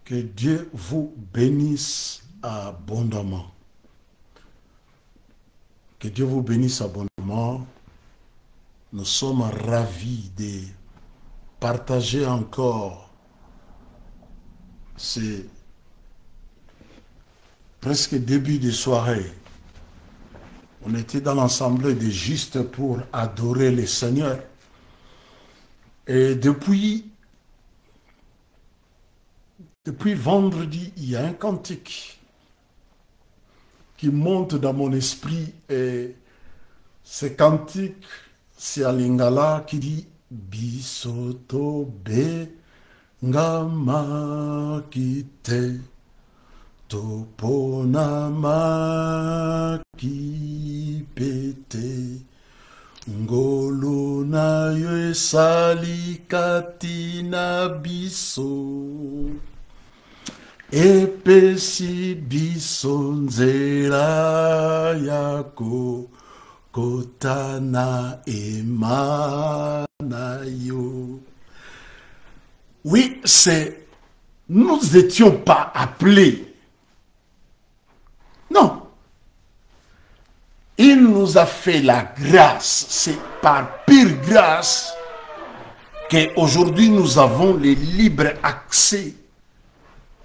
Que Dieu vous bénisse abondamment. Que Dieu vous bénisse abondamment. Nous sommes ravis de partager encore ce presque début de soirée. On était dans l'assemblée des justes pour adorer le Seigneur. Et depuis vendredi, il y a un cantique qui monte dans mon esprit. Et ce cantique, c'est à Lingala qui dit Bisoto be ngama kite toponama kipete ngolo na yo esali katina biso epesi biso nzela yako kotana emana yo. Oui, c'est... Nous n'étions pas appelés. Non. Il nous a fait la grâce. C'est par pure grâce qu'aujourd'hui nous avons le libre accès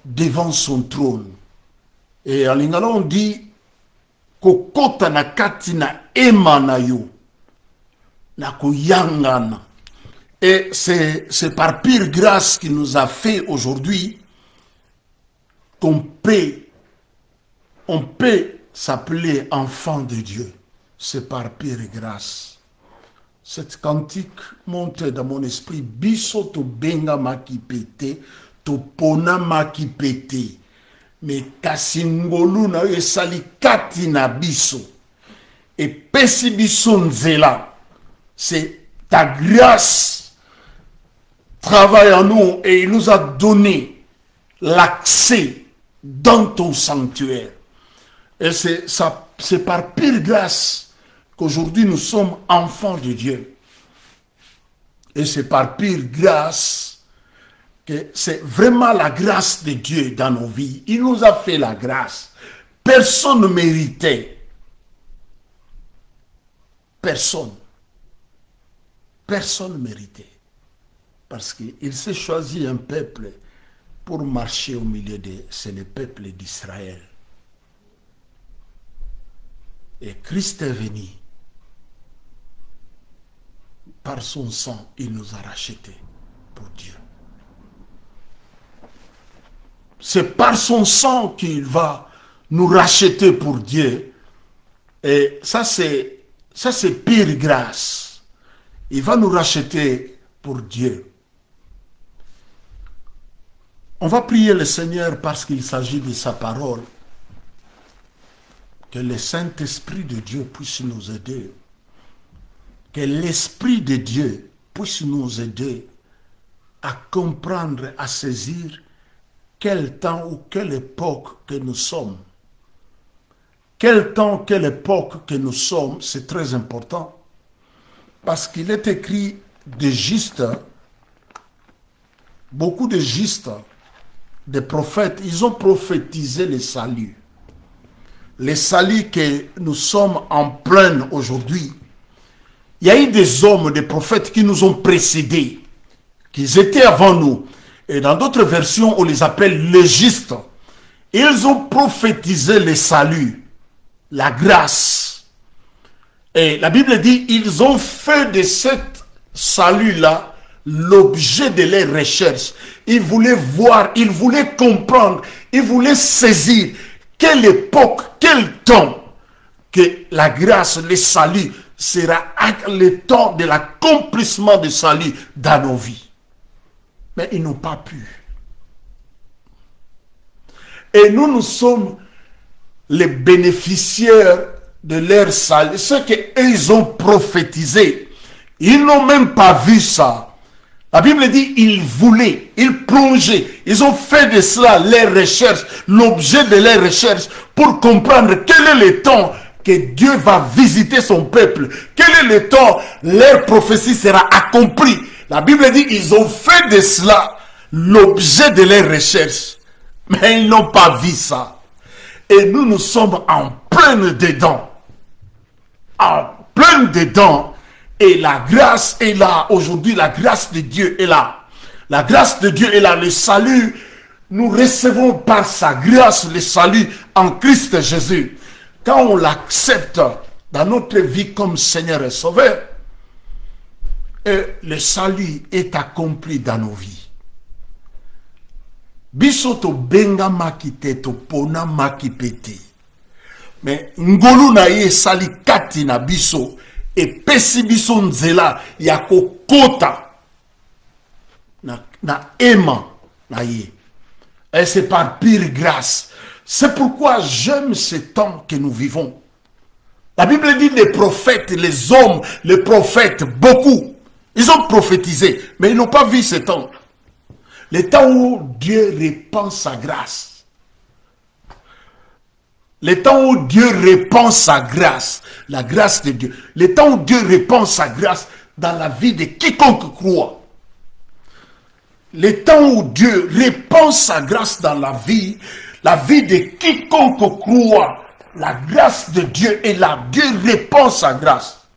devant son trône. Et en lingala on dit kokota na katina emana yo na koyangana. Et c'est par pure grâce qu'il nous a fait aujourd'hui qu'on peut s'appeler enfant de Dieu. C'est par pure grâce. Cette cantique monte dans mon esprit. Biso to benga makipete, to pona makipete. Mais kasingolu na esali kati na biso. Et pesi biso nzela. C'est ta grâce travaille en nous et il nous a donné l'accès dans ton sanctuaire. Et c'est par pure grâce qu'aujourd'hui nous sommes enfants de Dieu. Et c'est par pure grâce que c'est vraiment la grâce de Dieu dans nos vies. Il nous a fait la grâce. Personne ne méritait. Personne. Personne ne méritait. Parce qu'il s'est choisi un peuple pour marcher au milieu de... C'est le peuple d'Israël. Et Christ est venu. Par son sang, il nous a rachetés pour Dieu. C'est par son sang qu'il va nous racheter pour Dieu. Et ça, c'est pure grâce. Il va nous racheter pour Dieu. On va prier le Seigneur parce qu'il s'agit de sa parole. Que le Saint-Esprit de Dieu puisse nous aider. Que l'Esprit de Dieu puisse nous aider à comprendre, à saisir quel temps ou quelle époque que nous sommes. Quel temps, quelle époque que nous sommes, c'est très important. Parce qu'il est écrit des justes, beaucoup de justes, des prophètes, ils ont prophétisé le salut. Le salut que nous sommes en plein aujourd'hui. Il y a eu des hommes, des prophètes qui nous ont précédés, qui étaient avant nous. Et dans d'autres versions, on les appelle les justes. Ils ont prophétisé le salut, la grâce. Et la Bible dit, ils ont fait de cet salut-là l'objet de leurs recherches. Ils voulaient voir, ils voulaient comprendre, ils voulaient saisir quelle époque, quel temps que la grâce, le salut sera le temps de l'accomplissement du salut dans nos vies. Mais ils n'ont pas pu. Et nous, nous sommes les bénéficiaires de leur salut. Ce qu'ils ont prophétisé, ils n'ont même pas vu ça. La Bible dit, ils voulaient, ils plongeaient, ils ont fait de cela leurs recherches, l'objet de leurs recherches, pour comprendre quel est le temps que Dieu va visiter son peuple, quel est le temps leur prophétie sera accomplie. La Bible dit, ils ont fait de cela l'objet de leurs recherches. Mais ils n'ont pas vu ça. Et nous, nous sommes en plein dedans. En plein dedans. Et la grâce est là. Aujourd'hui, la grâce de Dieu est là. La grâce de Dieu est là. Le salut, nous recevons par sa grâce le salut en Christ Jésus. Quand on l'accepte dans notre vie comme Seigneur et Sauveur, et le salut est accompli dans nos vies. Biso to benga makite to pona makipete. Mais ngolu na ye sali kati na biso et pesi biso nzela ya kokota na ema na ye. Et c'est par pure grâce. C'est pourquoi j'aime ce temps que nous vivons. La Bible dit les prophètes, les hommes, les prophètes, beaucoup. Ils ont prophétisé, mais ils n'ont pas vu ce temps. Le temps où Dieu répand sa grâce. Le temps où Dieu répand sa grâce. La grâce de Dieu. Le temps où Dieu répand sa grâce dans la vie de quiconque croit. Le temps où Dieu répand sa grâce dans la vie de quiconque croit. La grâce de Dieu est là. Dieu répand sa grâce.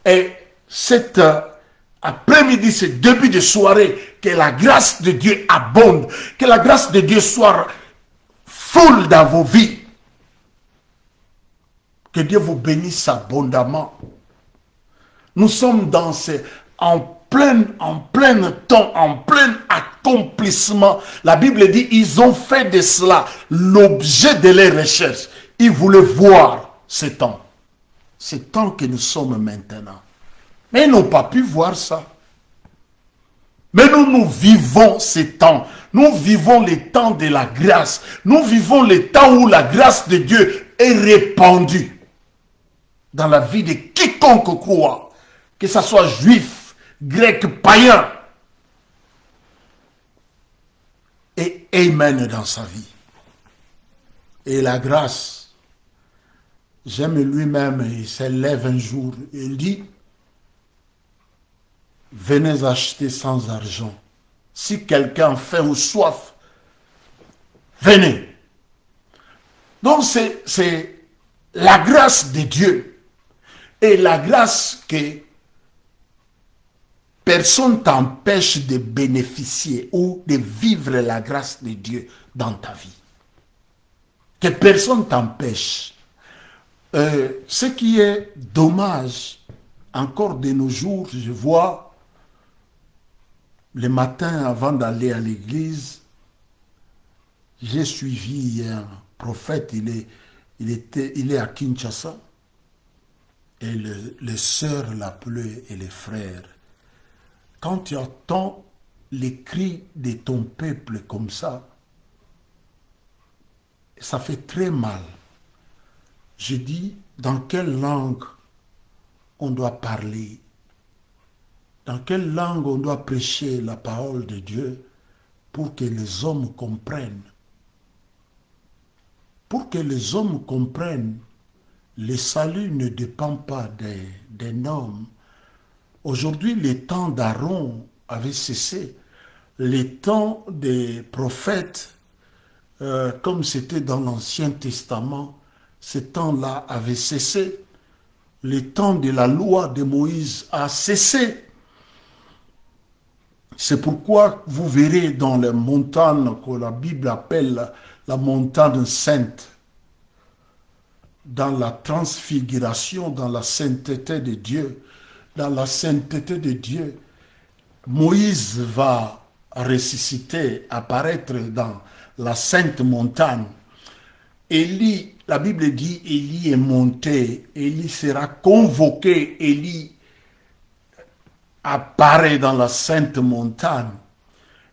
Et cette après-midi, ce début de soirée, que la grâce de Dieu abonde, que la grâce de Dieu soit full dans vos vies. Que Dieu vous bénisse abondamment. Nous sommes dans en plein temps, en plein accomplissement. La Bible dit, ils ont fait de cela l'objet de leurs recherches. Ils voulaient voir ce temps. Ce temps que nous sommes maintenant. Mais ils n'ont pas pu voir ça. Mais nous vivons ces temps. Nous vivons les temps de la grâce. Nous vivons les temps où la grâce de Dieu est répandue dans la vie de quiconque croit. Que ce soit juif, grec, païen. Et amen dans sa vie. Et la grâce, j'aime lui-même, il s'élève un jour, il dit, venez acheter sans argent. Si quelqu'un a faim ou soif, venez. Donc c'est la grâce de Dieu. Et la grâce que personne t'empêche de bénéficier ou de vivre la grâce de Dieu dans ta vie. Que personne t'empêche. Ce qui est dommage, encore de nos jours, je vois le matin avant d'aller à l'église, j'ai suivi un prophète, il est à Kinshasa, et les sœurs l'appelaient et les frères. Quand tu entends les cris de ton peuple comme ça fait très mal. Je dis, dans quelle langue on doit parler? Dans quelle langue on doit prêcher la parole de Dieu pour que les hommes comprennent? Pour que les hommes comprennent, le salut ne dépend pas d'un homme. Aujourd'hui, le temps d'Aaron avait cessé. Le temps des prophètes, comme c'était dans l'Ancien Testament, ce temps-là avait cessé. Le temps de la loi de Moïse a cessé. C'est pourquoi vous verrez dans les montagnes que la Bible appelle la montagne sainte, dans la transfiguration, dans la sainteté de Dieu, dans la sainteté de Dieu, Moïse va ressusciter, apparaître dans la sainte montagne. Élie, la Bible dit, Élie est monté, Élie sera convoqué, Élie apparaît dans la sainte montagne.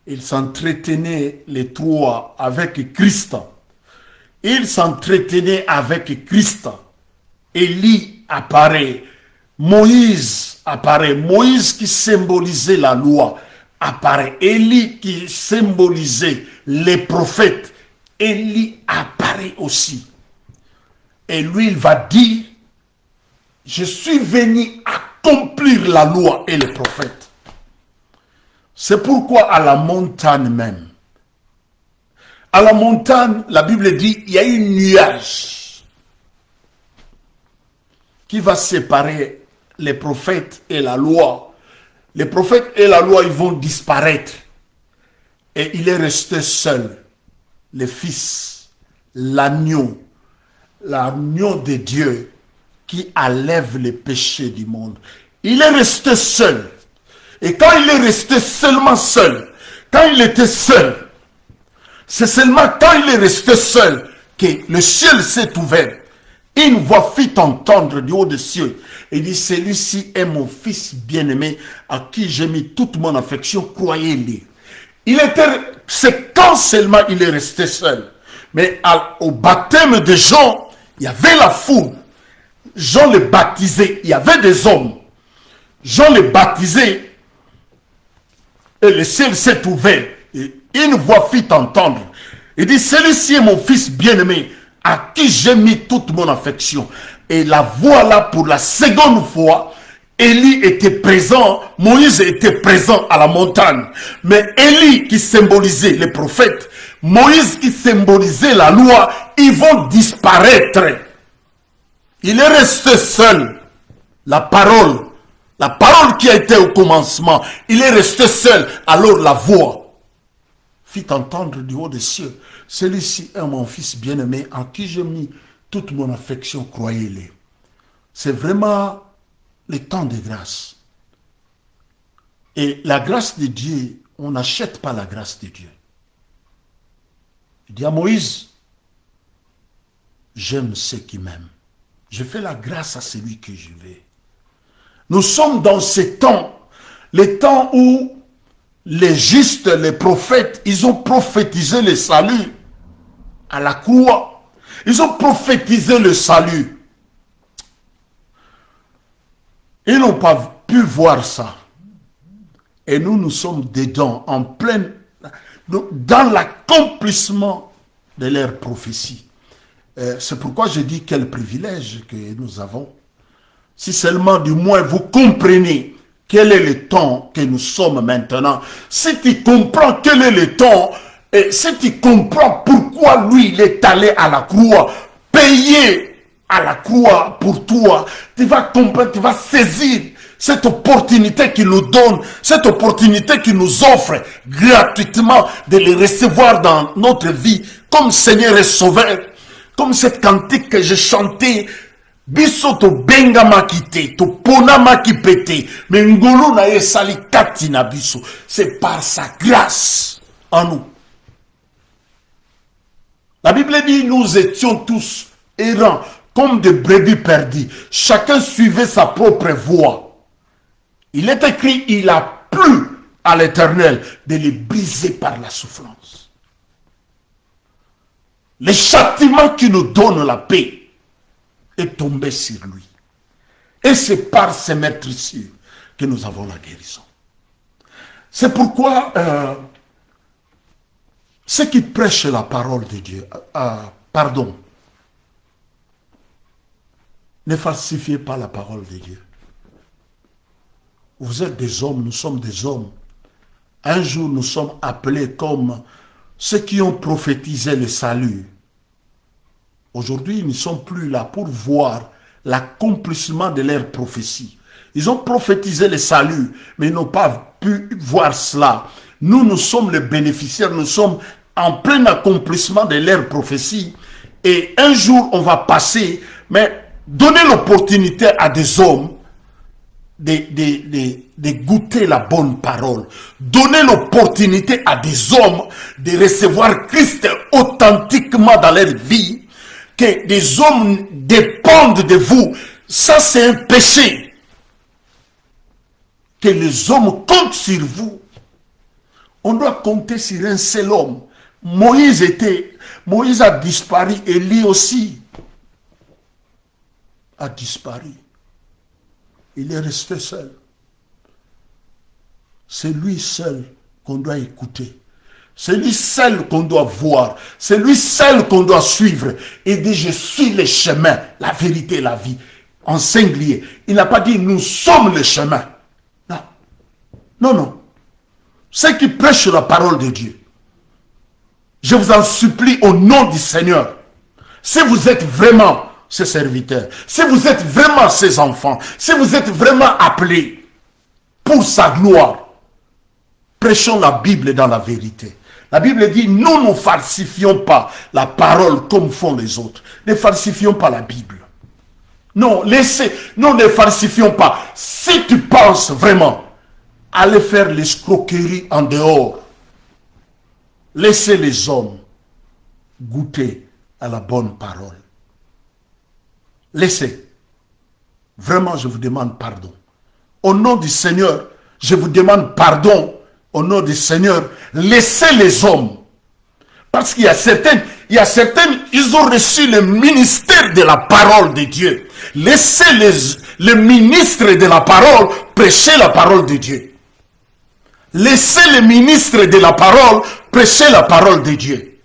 Ils s'entretenaient les trois avec Christ. Ils s'entretenaient avec Christ. Élie apparaît. Moïse apparaît. Moïse qui symbolisait la loi apparaît. Élie qui symbolisait les prophètes. Élie apparaît aussi. Et lui, il va dire, je suis venu accomplir la loi et les prophètes. C'est pourquoi à la montagne même, À la montagne, la Bible dit, il y a un nuage qui va séparer les prophètes et la loi. Les prophètes et la loi, ils vont disparaître. Et il est resté seul, le Fils, l'agneau de Dieu qui enlève les péchés du monde. Il est resté seul. Et quand il est resté seulement seul, quand il était seul, c'est seulement quand il est resté seul que le ciel s'est ouvert. Une voix fit entendre du haut des cieux. Et dit, celui-ci est mon fils bien-aimé à qui j'ai mis toute mon affection, croyez-le. C'est quand seulement il est resté seul. Mais au baptême de Jean, il y avait la foule. Jean le baptisait, il y avait des hommes. Jean le baptisait et le ciel s'est ouvert. Et une voix fit entendre. Il dit, celui-ci est mon fils bien-aimé à qui j'ai mis toute mon affection. Et la voilà pour la seconde fois. Élie était présent, Moïse était présent à la montagne. Mais Élie qui symbolisait les prophètes, Moïse qui symbolisait la loi, ils vont disparaître. Il est resté seul. La parole qui a été au commencement, il est resté seul. Alors la voix fit entendre du haut des cieux, celui-ci est mon fils bien-aimé en qui j'ai mis toute mon affection, croyez-le. C'est vraiment le temps de grâce. Et la grâce de Dieu, on n'achète pas la grâce de Dieu. Il dit à Moïse, j'aime ceux qui m'aiment. Je fais la grâce à celui que je veux. Nous sommes dans ce temps, le temps où les justes, les prophètes, ils ont prophétisé le salut à la croix. Ils ont prophétisé le salut. Ils n'ont pas pu voir ça. Et nous, nous sommes dedans, en plein, dans l'accomplissement de leur prophétie. C'est pourquoi je dis quel privilège que nous avons. Si seulement du moins vous comprenez quel est le temps que nous sommes maintenant. Si tu comprends quel est le temps, et si tu comprends pourquoi lui il est allé à la croix, payer à la croix pour toi, tu vas comprendre, tu vas saisir cette opportunité qu'il nous donne, cette opportunité qu'il nous offre gratuitement de les recevoir dans notre vie comme Seigneur et Sauveur, comme cette cantique que j'ai chantée. Biso to benga makite, to pona makipete, mais ngolo na esali kati na biso. C'est par sa grâce en nous. La Bible dit, nous étions tous errants, comme des brebis perdues. Chacun suivait sa propre voie. Il est écrit, il a plu à l'Éternel de les briser par la souffrance. Le châtiment qui nous donne la paix est tombé sur lui. Et c'est par ces meurtrissures que nous avons la guérison. C'est pourquoi ceux qui prêchent la parole de Dieu, ne falsifiez pas la parole de Dieu. Vous êtes des hommes, nous sommes des hommes. Un jour, nous sommes appelés comme ceux qui ont prophétisé le salut. Aujourd'hui, ils ne sont plus là pour voir l'accomplissement de leur prophétie. Ils ont prophétisé le salut, mais ils n'ont pas pu voir cela. Nous, nous sommes les bénéficiaires, nous sommes en plein accomplissement de leur prophétie. Et un jour, on va passer, mais donner l'opportunité à des hommes de goûter la bonne parole. Donner l'opportunité à des hommes de recevoir Christ authentiquement dans leur vie. Que des hommes dépendent de vous, ça c'est un péché. Que les hommes comptent sur vous. On doit compter sur un seul homme. Moïse a disparu, Élie aussi a disparu. Il est resté seul. C'est lui seul qu'on doit écouter. C'est lui seul qu'on doit voir. C'est lui seul qu'on doit suivre. Il dit, je suis le chemin, la vérité et la vie. En singulier. Il n'a pas dit, nous sommes le chemin. Non. Non, non. Ceux qui prêchent la parole de Dieu, Je vous en supplie au nom du Seigneur. Si vous êtes vraiment ses serviteurs, si vous êtes vraiment ses enfants, si vous êtes vraiment appelés pour sa gloire, prêchons la Bible dans la vérité. La Bible dit, nous ne falsifions pas la parole comme font les autres. Ne falsifions pas la Bible. Non, nous ne falsifions pas. Si tu penses vraiment aller faire l'escroquerie en dehors, laissez les hommes goûter à la bonne parole. Laissez. Vraiment, je vous demande pardon. Au nom du Seigneur, je vous demande pardon. Au nom du Seigneur, laissez les hommes. Parce qu'il y a certaines, ils ont reçu le ministère de la parole de Dieu. Laissez les ministres de la parole prêcher la parole de Dieu. Laissez les ministres de la parole prêcher la parole de Dieu.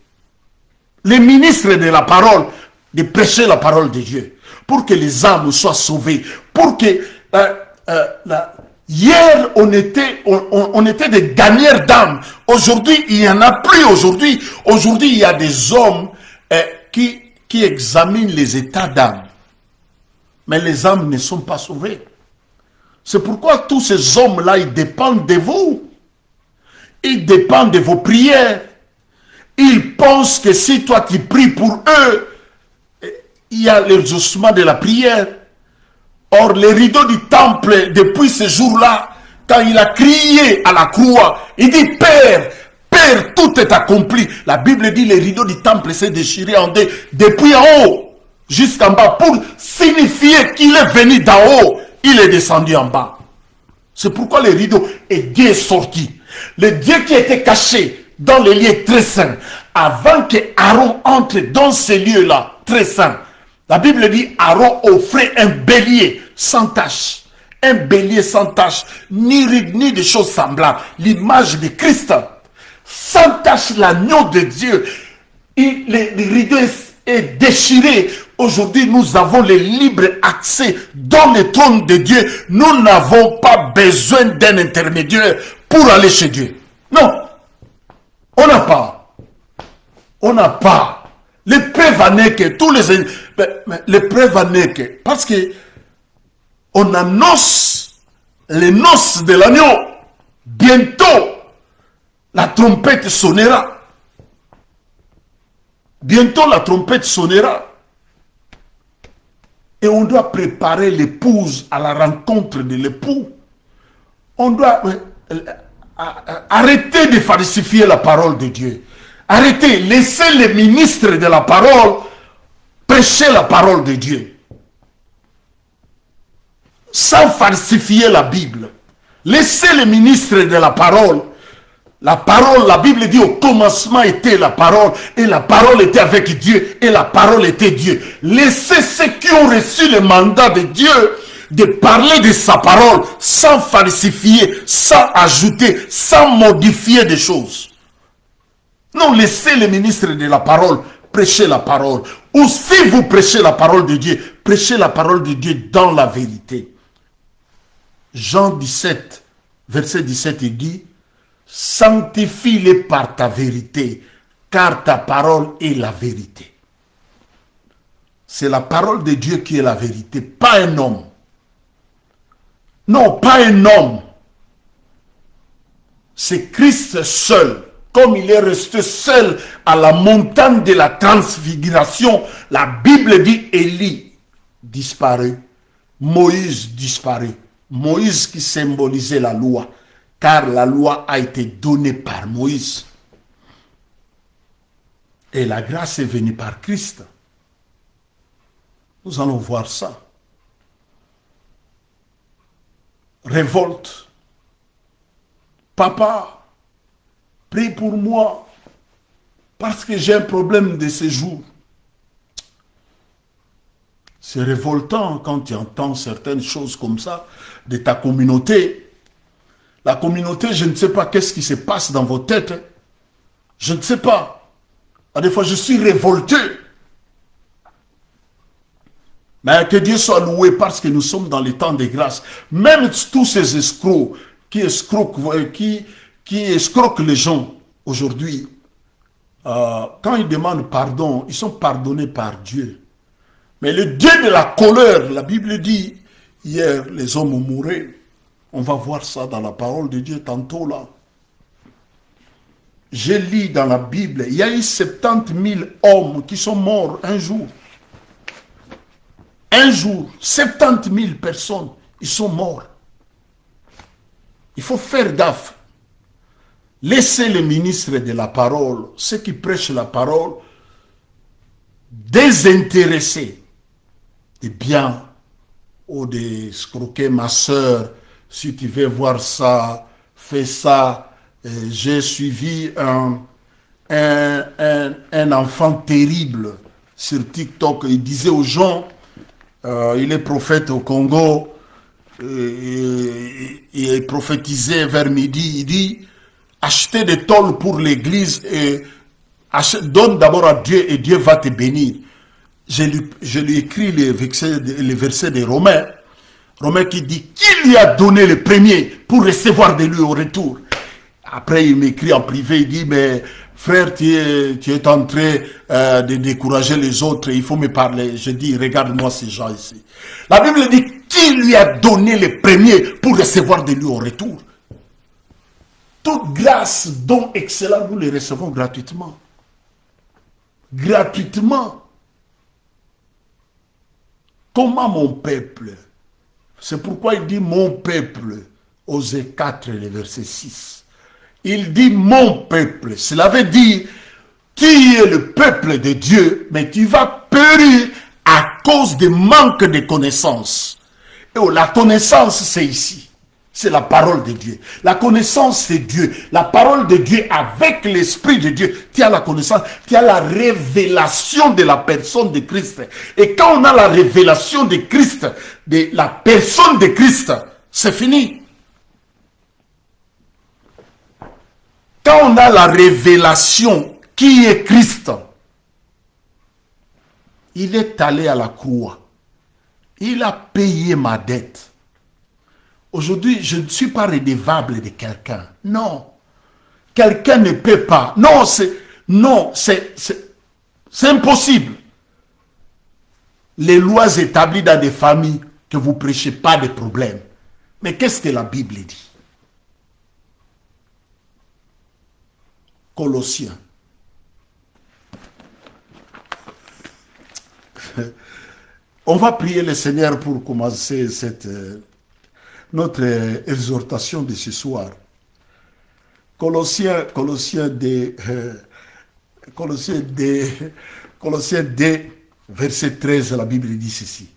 Les ministres de la parole de prêcher la parole de Dieu. Pour que les âmes soient sauvées. Pour que... hier, on était des gagneurs d'âmes. Aujourd'hui, il n'y en a plus. Aujourd'hui, il y a des hommes qui examinent les états d'âme. Mais les âmes ne sont pas sauvées. C'est pourquoi tous ces hommes-là, ils dépendent de vous. Ils dépendent de vos prières. Ils pensent que si toi tu pries pour eux, il y a l'exaucement de la prière. Or, les rideaux du temple, depuis ce jour-là, quand il a crié à la croix, il dit, Père, Père, tout est accompli. La Bible dit, les rideaux du temple s'est déchiré en deux, depuis en haut jusqu'en bas, pour signifier qu'il est venu d'en haut, il est descendu en bas. C'est pourquoi le rideau est Dieu sorti. Le Dieu qui était caché dans les lieux très saints, avant que Aaron entre dans ces lieux-là, très saints, la Bible dit, Aaron offrait un bélier sans tache. Un bélier sans tache, ni ride, ni de choses semblables. L'image de Christ. Sans tache, l'agneau de Dieu. Le rideau est déchiré. Aujourd'hui, nous avons le libre accès dans le trône de Dieu. Nous n'avons pas besoin d'un intermédiaire pour aller chez Dieu. Non. On n'a pas. On n'a pas. Les preuves en est que tous les preuves en est que, parce que on annonce les noces de l'agneau. Bientôt, la trompette sonnera. Bientôt, la trompette sonnera. Et on doit préparer l'épouse à la rencontre de l'époux. On doit arrêter de falsifier la parole de Dieu. Arrêtez, laissez les ministres de la parole prêcher la parole de Dieu. Sans falsifier la Bible. Laissez les ministres de la parole. La parole, la Bible dit au commencement était la parole. Et la parole était avec Dieu. Et la parole était Dieu. Laissez ceux qui ont reçu le mandat de Dieu de parler de sa parole sans falsifier, sans ajouter, sans modifier des choses. Non, laissez les ministres de la parole prêcher la parole. Ou si vous prêchez la parole de Dieu, prêchez la parole de Dieu dans la vérité. Jean 17, verset 17, il dit, sanctifie-les par ta vérité, car ta parole est la vérité. C'est la parole de Dieu qui est la vérité, pas un homme. Non, pas un homme. C'est Christ seul. Comme il est resté seul à la montagne de la transfiguration, la Bible dit Élie disparaît, Moïse disparaît. Moïse qui symbolisait la loi, car la loi a été donnée par Moïse. Et la grâce est venue par Christ. Nous allons voir ça. Révolte. Papa, prie pour moi, parce que j'ai un problème de séjour. C'est révoltant quand tu entends certaines choses comme ça de ta communauté. La communauté, je ne sais pas qu'est-ce qui se passe dans vos têtes. Je ne sais pas. Des fois, je suis révolté. Mais que Dieu soit loué parce que nous sommes dans les temps de grâce. Même tous ces escrocs qui escroquent les gens aujourd'hui, quand ils demandent pardon, ils sont pardonnés par Dieu. Mais le Dieu de la colère, la Bible dit, hier les hommes mouraient. On va voir ça dans la parole de Dieu tantôt là. Je lis dans la Bible, il y a eu 70 000 hommes qui sont morts un jour. Un jour, 70 000 personnes, ils sont morts. Il faut faire gaffe. Laissez les ministres de la parole, ceux qui prêchent la parole, désintéressés des biens ou des escroquer ma soeur. Si tu veux voir ça, fais ça. J'ai suivi un enfant terrible sur TikTok. Il disait aux gens, il est prophète au Congo, il prophétisait vers midi, il dit, achetez des tôles pour l'église et donne d'abord à Dieu et Dieu va te bénir. Je lui écris les versets des Romains. Romains qui dit, qui lui a donné le premier pour recevoir de lui au retour? Après, il m'écrit en privé, il dit, mais frère, tu es en train de décourager les autres, il faut me parler. Je dis, regarde-moi ces gens ici. La Bible dit, qui lui a donné le premier pour recevoir de lui au retour? Toute grâce, don excellent, nous les recevons gratuitement. Gratuitement. Comment mon peuple? C'est pourquoi il dit mon peuple, Osée 4, le verset 6. Il dit mon peuple. Cela veut dire, tu es le peuple de Dieu, mais tu vas périr à cause du manque de connaissance. Et la connaissance, c'est ici. C'est la parole de Dieu. La connaissance, c'est Dieu. La parole de Dieu avec l'Esprit de Dieu. Tu as la connaissance, tu as la révélation de la personne de Christ. Et quand on a la révélation de Christ, de la personne de Christ, c'est fini. Quand on a la révélation qui est Christ, il est allé à la croix. Il a payé ma dette. Aujourd'hui, je ne suis pas redevable de quelqu'un. Non. Quelqu'un ne peut pas. Non, c'est impossible. Les lois établies dans des familles que vous ne prêchez pas de problèmes. Mais qu'est-ce que la Bible dit? Colossiens. On va prier le Seigneur pour commencer notre exhortation de ce soir. Colossiens 2, verset 13, la Bible dit ceci.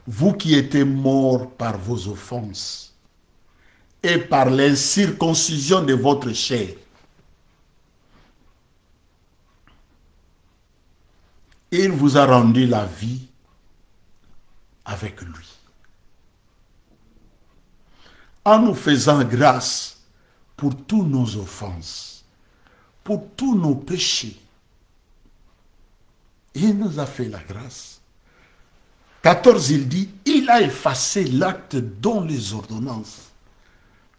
Vous qui étiez morts par vos offenses et par l'incirconcision de votre chair, il vous a rendu la vie avec lui. En nous faisant grâce pour tous nos offenses, pour tous nos péchés. Il nous a fait la grâce. 14, il dit, il a effacé l'acte dont les ordonnances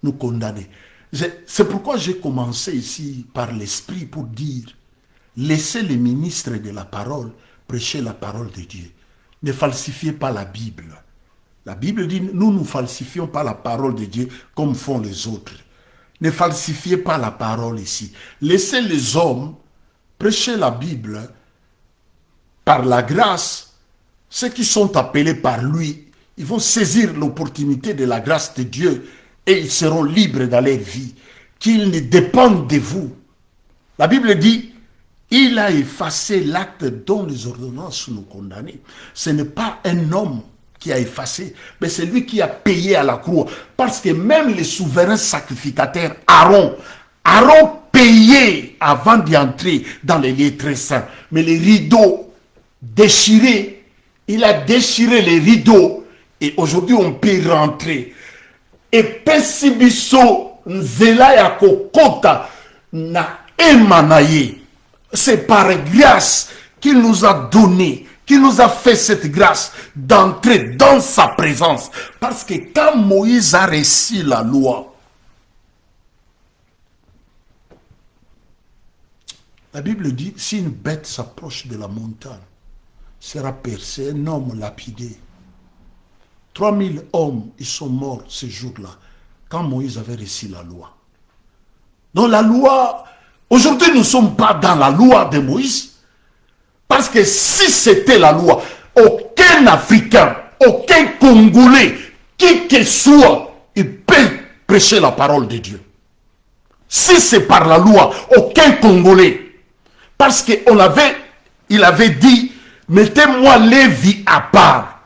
nous condamnaient. C'est pourquoi j'ai commencé ici par l'Esprit pour dire, laissez les ministres de la parole prêcher la parole de Dieu. Ne falsifiez pas la Bible. La Bible dit, nous ne falsifions pas la parole de Dieu comme font les autres. Ne falsifiez pas la parole ici. Laissez les hommes prêcher la Bible par la grâce. Ceux qui sont appelés par lui, ils vont saisir l'opportunité de la grâce de Dieu et ils seront libres dans leur vie. Qu'ils ne dépendent de vous. La Bible dit, il a effacé l'acte dont les ordonnances nous condamnaient. Ce n'est pas un homme qui a effacé, mais c'est lui qui a payé à la croix. Parce que même les souverains sacrificateurs, Aaron payait avant d'y entrer dans les lieux très saints. Mais les rideaux déchirés, il a déchiré les rideaux et aujourd'hui on peut rentrer. Et Pesibiso Nzela ya kokota na emanaye. C'est par grâce qu'il nous a donné, qu'il nous a fait cette grâce d'entrer dans sa présence. Parce que quand Moïse a reçu la loi, La Bible dit, si une bête s'approche de la montagne, sera percé, un homme lapidé. 3000 hommes, ils sont morts ce jour-là, quand Moïse avait reçu la loi. Donc la loi, aujourd'hui nous ne sommes pas dans la loi de Moïse, parce que si c'était la loi, aucun Africain, aucun Congolais, qui que soit, il peut prêcher la parole de Dieu. Si c'est par la loi, aucun Congolais, parce qu'il avait dit, mettez-moi Lévi à part.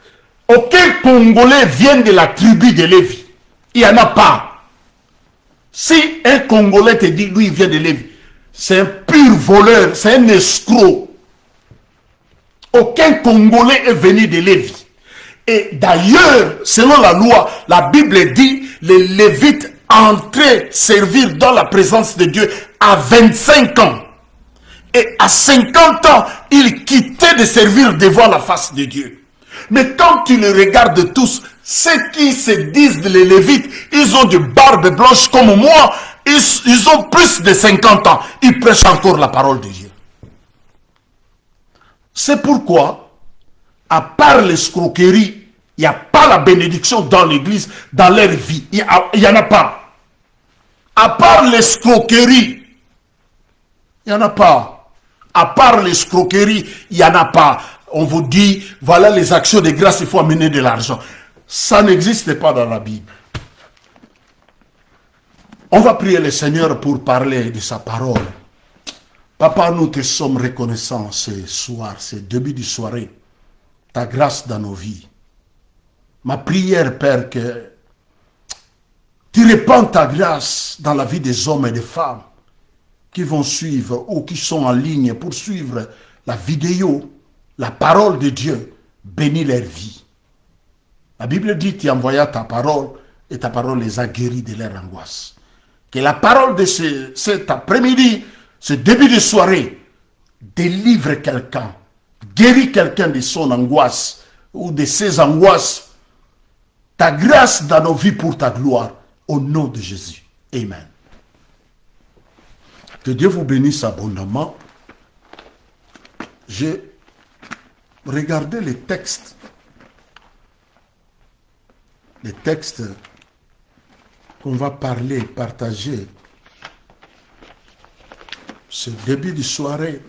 Aucun Congolais vient de la tribu de Lévi. Il n'y en a pas. Si un Congolais te dit, lui, il vient de Lévi, c'est un pur voleur, c'est un escroc. Aucun Congolais est venu de Lévi. Et d'ailleurs, selon la loi, la Bible dit, les Lévites entraient servir dans la présence de Dieu à 25 ans. Et à 50 ans, ils quittaient de servir devant la face de Dieu. Mais quand tu les regardes tous, ceux qui se disent les Lévites, ils ont de barbe blanche comme moi, ils ont plus de 50 ans, ils prêchent encore la parole de Dieu. C'est pourquoi, à part l'escroquerie, il n'y a pas la bénédiction dans l'église, dans leur vie. Il n'y en a pas. À part l'escroquerie, il n'y en a pas. À part l'escroquerie, il n'y en a pas. On vous dit, voilà les actions de grâce, il faut amener de l'argent. Ça n'existe pas dans la Bible. On va prier le Seigneur pour parler de sa parole. Papa, nous te sommes reconnaissants ce soir, ce début de soirée. Ta grâce dans nos vies. Ma prière, Père, que tu répands ta grâce dans la vie des hommes et des femmes qui vont suivre ou qui sont en ligne pour suivre la vidéo, la parole de Dieu. Bénis leur vie. La Bible dit, tu envoyas ta parole et ta parole les a guéris de leur angoisse. Que la parole de cet après-midi, ce début de soirée, délivre quelqu'un, guérit quelqu'un de son angoisse ou de ses angoisses. Ta grâce dans nos vies pour ta gloire, au nom de Jésus. Amen. Que Dieu vous bénisse abondamment. J'ai regardé les textes qu'on va parler, partager ce début de soirée.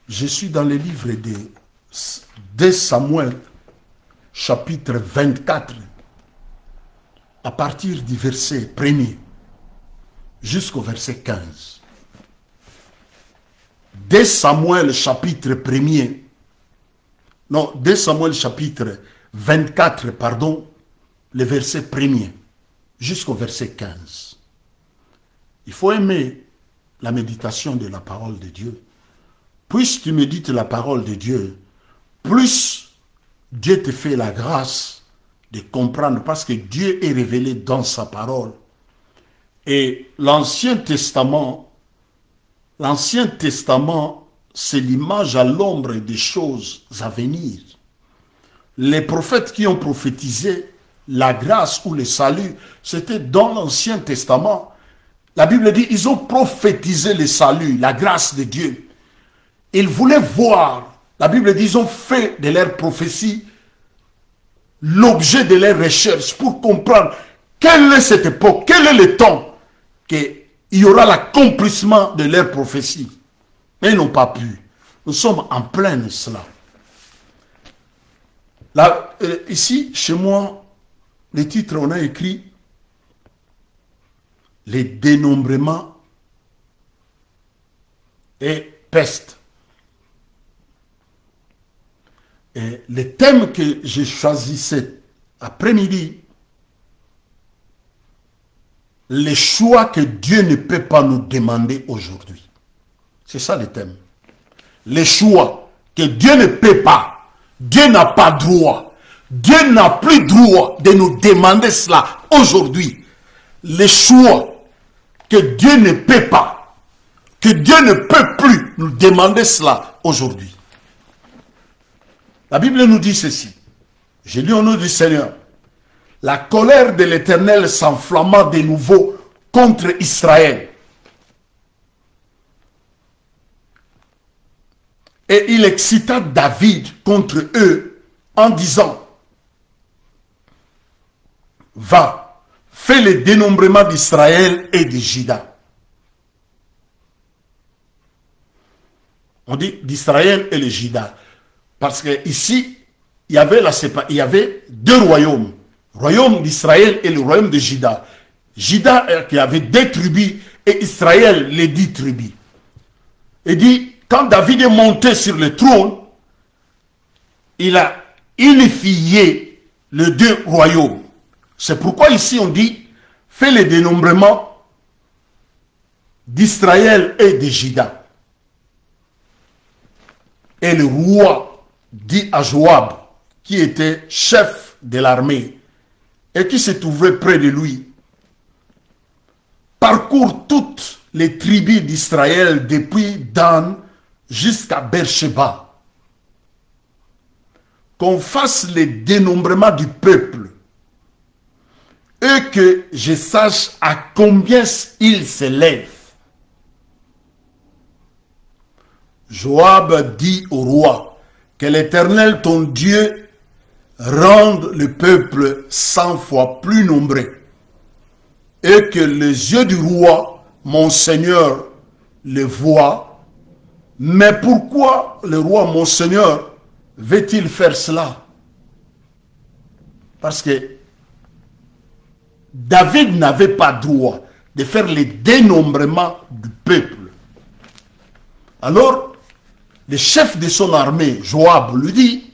Je suis dans le livre de 2 Samuel, chapitre 24, à partir du verset 1er jusqu'au verset 15. 2 Samuel, chapitre 1er, non, 2 Samuel, chapitre 24, pardon, le verset 1er jusqu'au verset 15. Il faut aimer la méditation de la parole de Dieu. Plus tu médites la parole de Dieu, plus Dieu te fait la grâce de comprendre, parce que Dieu est révélé dans sa parole. Et l'Ancien Testament, c'est l'image à l'ombre des choses à venir. Les prophètes qui ont prophétisé la grâce ou le salut, c'était dans l'Ancien Testament. La Bible dit, ils ont prophétisé le salut, la grâce de Dieu. Ils voulaient voir, la Bible dit, ils ont fait de leur prophétie l'objet de leurs recherches pour comprendre quelle est cette époque, quel est le temps qu'il y aura l'accomplissement de leur prophétie. Mais ils n'ont pas pu. Nous sommes en plein de cela. Là, ici, chez moi, les titres, on a écrit les dénombrements et peste. Et le thème que j'ai choisi cet après-midi, les choix que Dieu ne peut pas nous demander aujourd'hui. C'est ça le thème. Les choix que Dieu ne peut pas. Dieu n'a pas droit. Dieu n'a plus droit de nous demander cela aujourd'hui. Les choix que Dieu ne peut pas. Que Dieu ne peut plus nous demander cela aujourd'hui. La Bible nous dit ceci. Je lis au nom du Seigneur. La colère de l'Éternel s'enflamma de nouveau contre Israël. Et il excita David contre eux en disant, va, fais le dénombrement d'Israël et de Juda. On dit d'Israël et de Juda. Parce que ici, il y avait deux royaumes. Le royaume d'Israël et le royaume de Juda. Juda qui avait 2 tribus et Israël les 10 tribus. Il dit, quand David est monté sur le trône, il a unifié les 2 royaumes. C'est pourquoi ici on dit, fais le dénombrement d'Israël et de Juda. Et le roi dit à Joab, qui était chef de l'armée, et qui se trouvait près de lui, parcours toutes les tribus d'Israël depuis Dan jusqu'à Beersheba. Qu'on fasse le dénombrement du peuple et que je sache à combien il s'élève. Joab dit au roi que l'Éternel ton Dieu rende le peuple 100 fois plus nombreux et que les yeux du roi, mon Seigneur, le voient. Mais pourquoi le roi, mon Seigneur, veut-il faire cela? Parce que David n'avait pas droit de faire le dénombrement du peuple. Alors, le chef de son armée, Joab, lui dit,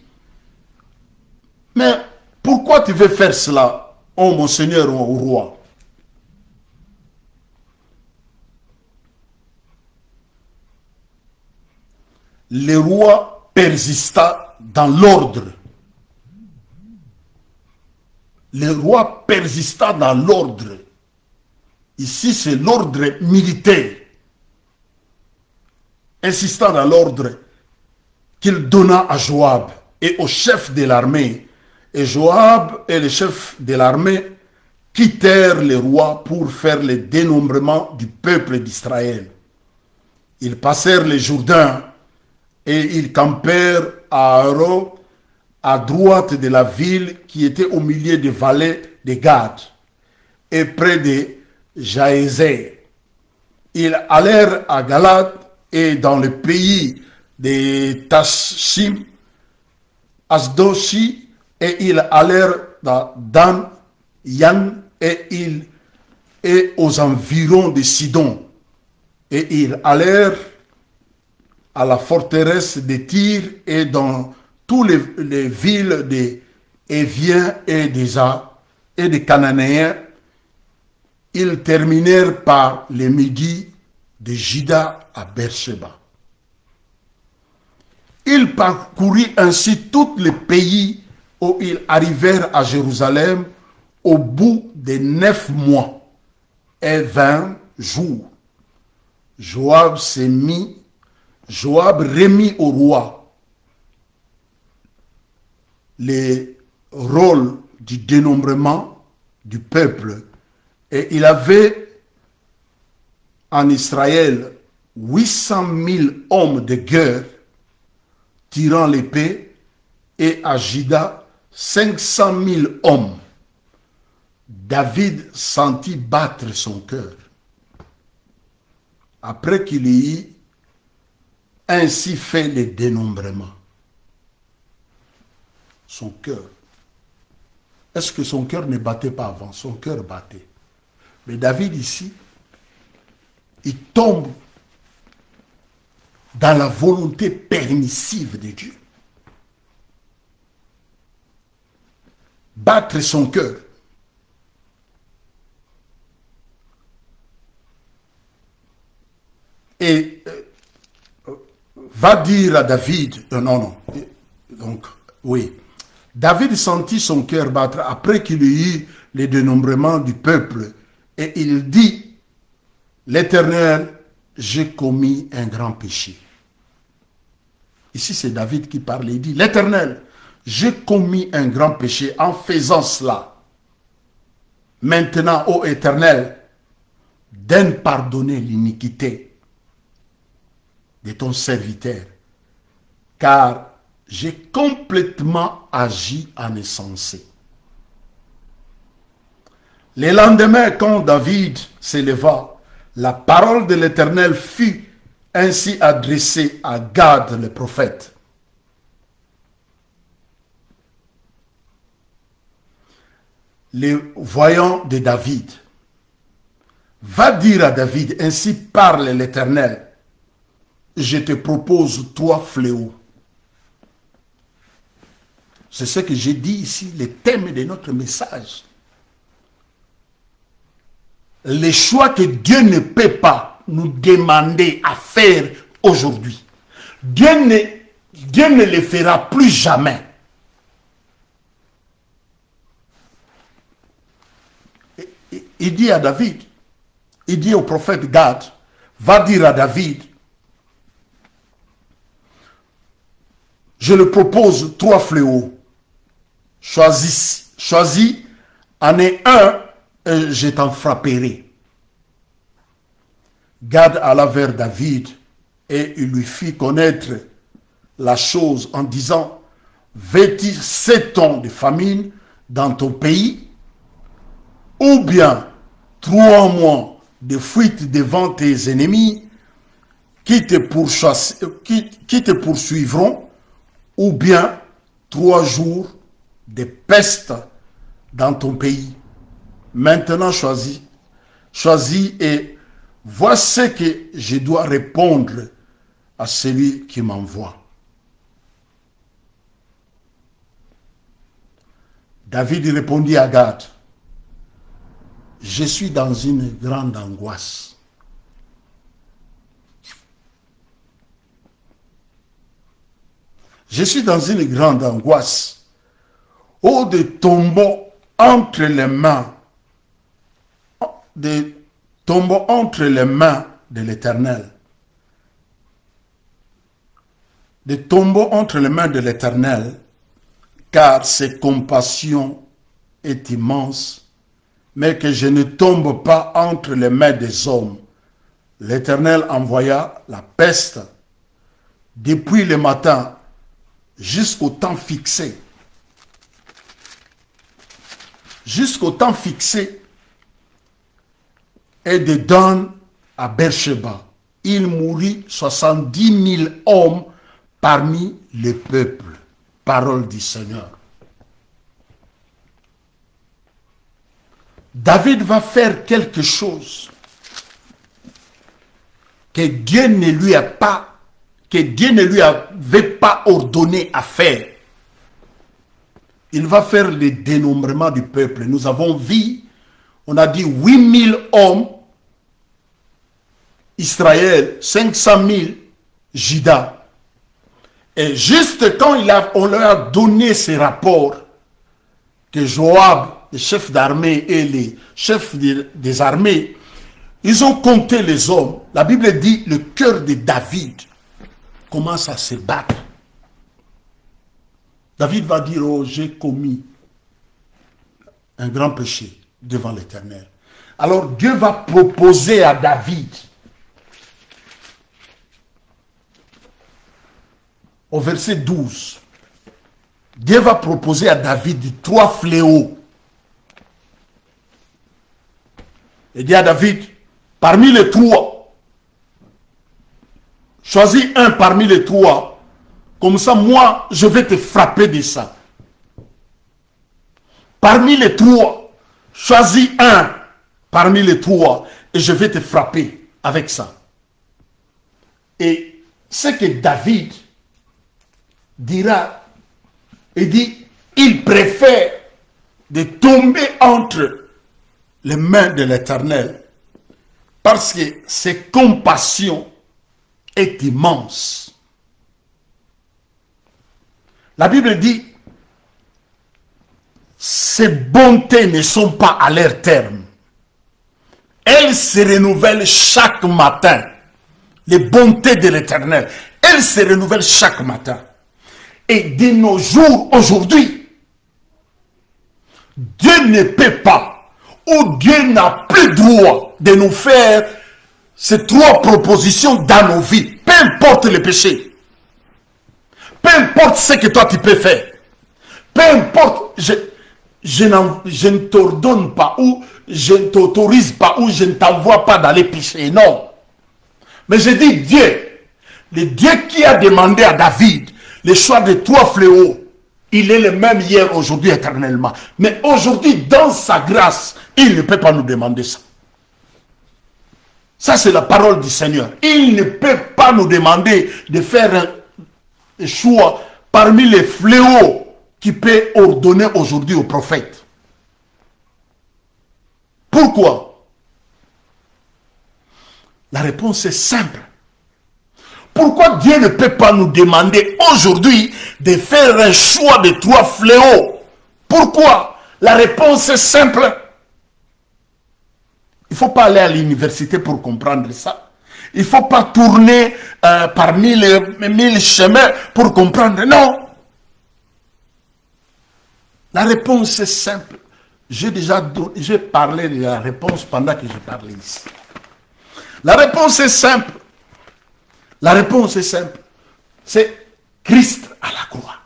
mais pourquoi tu veux faire cela, oh mon Seigneur, oh roi? Le roi persista dans l'ordre. Le roi persista dans l'ordre. Ici, c'est l'ordre militaire. Insistant dans l'ordre qu'il donna à Joab et au chef de l'armée. Et Joab et le chef de l'armée quittèrent le roi pour faire le dénombrement du peuple d'Israël. Ils passèrent le Jourdain et ils campèrent à Aro, à droite de la ville qui était au milieu des vallées de Gad et près de Jaézer. Ils allèrent à Galad et dans le pays de Tashim, Asdoshi, et ils allèrent dans Dan, Yan et aux environs de Sidon. Et ils allèrent à la forteresse de Tyr et dans toutes les villes des Éviens et des Cananéens. Ils terminèrent par le midi de Juda à Beersheba. Ils parcoururent ainsi tous les pays où ils arrivèrent à Jérusalem au bout de 9 mois et 20 jours. Joab remit au roi le rôle du dénombrement du peuple et il avait en Israël 800 000 hommes de guerre tirant l'épée et à Juda 500 000 hommes. David sentit battre son cœur. Après qu'il ait ainsi fait le dénombrement. Son cœur. Est-ce que son cœur ne battait pas avant? Son cœur battait. Mais David ici, il tombe dans la volonté permissive de Dieu. Battre son cœur. Et va dire à David, donc, oui. David sentit son cœur battre après qu'il eut eu le dénombrement du peuple. Et il dit, l'Éternel, j'ai commis un grand péché. Ici, c'est David qui parle. Il dit, l'Éternel, j'ai commis un grand péché en faisant cela. Maintenant, ô Éternel, donne pardonner l'iniquité de ton serviteur car j'ai complètement agi en insensé. Le lendemain, quand David s'éleva, la parole de l'Éternel fut ainsi adressée à Gad le prophète. Les voyants de David. Va dire à David, ainsi parle l'Éternel, je te propose 3 fléaux. C'est ce que j'ai dit ici, le thème de notre message. Les choix que Dieu ne peut pas nous demander à faire aujourd'hui, Dieu ne les fera plus jamais. Il dit à David, il dit au prophète Gad, va dire à David, je le propose 3 fléaux. Choisis, en ai un, et je t'en frapperai. Gad alla vers David et il lui fit connaître la chose en disant, veux-tu 7 ans de famine dans ton pays, ou bien 3 mois de fuite devant tes ennemis qui te poursuivront, ou bien 3 jours de peste dans ton pays. Maintenant choisis et vois ce que je dois répondre à celui qui m'envoie. David répondit à Gad, je suis dans une grande angoisse. Je suis dans une grande angoisse. Oh, de tombeaux entre les mains, de l'Éternel. Des tombeaux entre les mains de l'Éternel, car ses compassions est immense, mais que je ne tombe pas entre les mains des hommes. L'Éternel envoya la peste depuis le matin jusqu'au temps fixé. Jusqu'au temps fixé, et de Dan à Beersheba. Il mourut 70 000 hommes parmi le peuple. Parole du Seigneur. David va faire quelque chose que Dieu ne lui avait pas ordonné à faire. Il va faire le dénombrement du peuple. Nous avons vu, on a dit 8 000 hommes, Israël, 500 000, Juda. Et juste quand on leur a donné ces rapports, que Joab, le chef d'armée et les chefs des armées, ils ont compté les hommes. La Bible dit, le cœur de David commence à se battre. David va dire, oh, j'ai commis un grand péché devant l'Éternel. Alors Dieu va proposer à David, au verset 12, Dieu va proposer à David 3 fléaux. Il dit à David, parmi les 3, choisis un parmi les 3. Comme ça, moi, je vais te frapper de ça. Parmi les 3, choisis un parmi les 3 et je vais te frapper avec ça. Et ce que David dira, il dit, il préfère de tomber entre les mains de l'Éternel parce que ses compassions est immense. La Bible dit, ces bontés ne sont pas à leur terme. Elles se renouvellent chaque matin. Les bontés de l'Éternel, elles se renouvellent chaque matin. Et de nos jours, aujourd'hui, Dieu ne peut pas, ou Dieu n'a plus droit de nous faire ces 3 propositions dans nos vies, peu importe le péché. Peu importe ce que toi tu peux faire. Peu importe, je ne t'ordonne pas ou je ne t'autorise pas ou je ne t'envoie pas d'aller pécher. Non. Mais je dis Dieu, le Dieu qui a demandé à David le choix de 3 fléaux, il est le même hier, aujourd'hui, éternellement. Mais aujourd'hui, dans sa grâce, il ne peut pas nous demander ça. Ça, c'est la parole du Seigneur. Il ne peut pas nous demander de faire un choix parmi les fléaux qu'il peut ordonner aujourd'hui au prophète. Pourquoi? La réponse est simple. Pourquoi Dieu ne peut pas nous demander aujourd'hui de faire un choix de 3 fléaux? Pourquoi? La réponse est simple. Il ne faut pas aller à l'université pour comprendre ça. Il ne faut pas tourner parmi les 1000 chemins pour comprendre. Non. La réponse est simple. J'ai parlé de la réponse pendant que je parlais ici. La réponse est simple. La réponse est simple. C'est Christ à la croix.